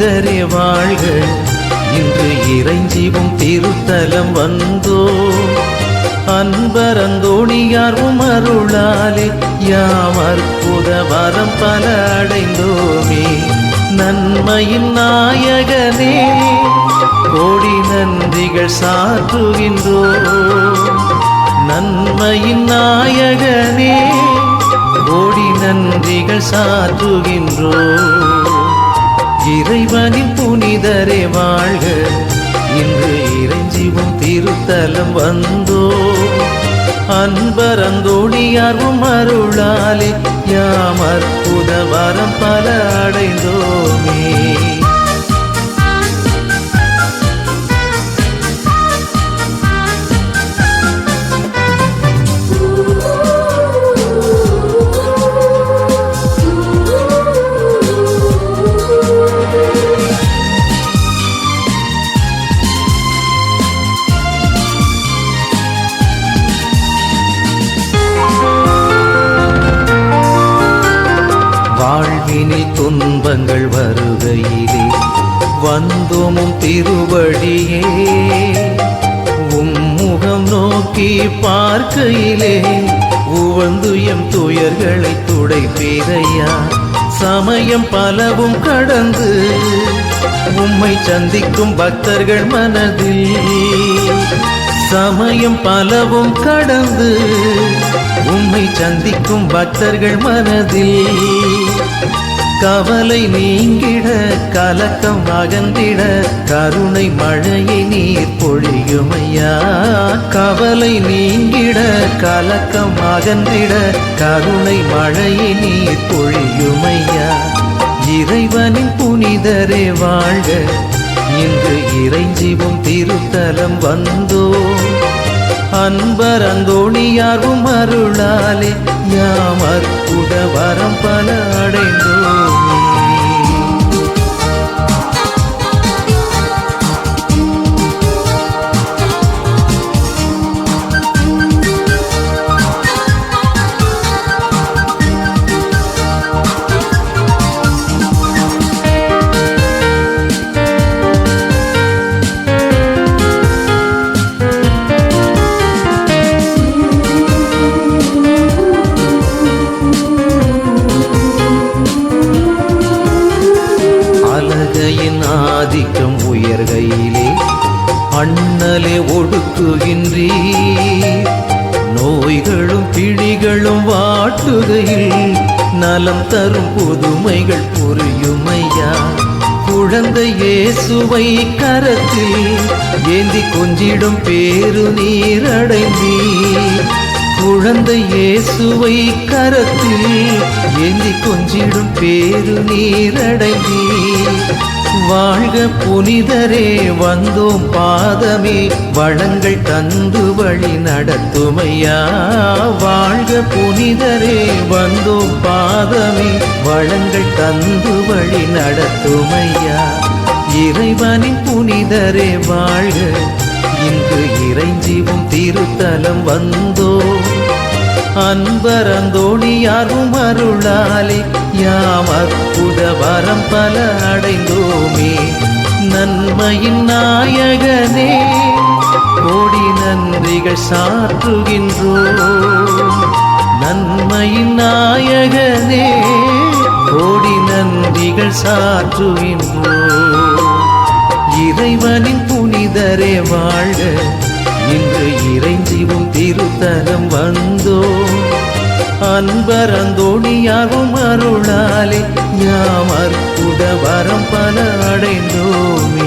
புனிதரே வாழ்க. இன்று இறைஞ்சிவும் திருத்தலம் வந்தோ அன்பர் அந்தோணியார்வும் அருளாலே யாம் அற்புத வரம் பல அடைந்தோமே. நன்மையின் நாயகனே கோடி நன்றிகள் சாற்றுகின்றோ. நன்மையின் நாயகனே கோடி நன்றிகள் சாற்றுகின்றோ. இறைவனின் புனிதரே வாழ்க. இன்று இறைஞ்சிவும் திருத்தலம் வந்தோ அன்பர் அந்தோணியார்வும் அருளாலே யாம் அற்புத வரம் பல அடைந்தோமே. வாழ்வினில் துன்பங்கள் வருகையிலே வந்தோமும் திருவடியே. உம்முகம் நோக்கி பார்க்கையிலே உவந்து எம் துயர்களை துடைப்பீரையா. சமயம் பலவும் கடந்து உம்மை சந்திக்கும் பக்தர்கள் மனதில். சமயம் பலவும் கடந்து உம்மை சந்திக்கும் பக்தர்கள் மனதில் கவலை நீங்கிட கலக்கம் அகன்றிட கருணை மழையை நீர் பொழியுமையா. கவலை நீங்கிட கலக்கம் அகன்றிட கருணை மழையை நீர் பொழியுமையா. இறைவனின் புனிதரே வாழ்க. இன்று இறைஞ்சிவும் திருத்தலம் வந்தோ அன்பர் அந்தோணியார்வும் அருளாலே யாம் அற்புத வரம் பல அடைந்தோமே. ஆதிக்கம் உயர்கையிலே அண்ணலே ஒடுக்குகின்றீர். நோய்களும் பிடிகளும் வாட்டுகையில் நலம் தரும் புதுமைகள் புரியுமையா. குழந்தை இயேசுவை கரத்தில் ஏந்தி கொஞ்சிடும் பேரு நீரடைந்தீர். குழந்தை இயேசுவை கரத்தில் ஏந்தி கொஞ்சிடும் பேரு நீரடைந்தீர். வாழ்க புனிதரே வந்தோம் பாதமே வளங்கள் தந்து வழி நடத்துமையா. வாழ்க புனிதரே வந்தோம் பாதமே வளங்கள் தந்து வழி நடத்துமையா. இறைவனின் புனிதரே வாழ்க. இன்று இறைஞ்சிவும் திருத்தலம் வந்தோ அன்பர் அந்தோணியார்வும் அருளாலே யாம் அற்புத வரம் பல அடைந்தோமே. நன்மையின் நாயகனே கோடி நன்றிகள் சாற்றுகின்றோ. நன்மையின் நாயகனே கோடி நன்றிகள் சாற்றுகின்றோ. இறைவனின் புனிதரே வாழ்க. இன்று இறைஞ்சிவும் திருத்தலம் வந்தோ அன்பர் அந்தோணியார்வும் அருளாலே யாம் அற்புத வரம் பல அடைந்தோமே.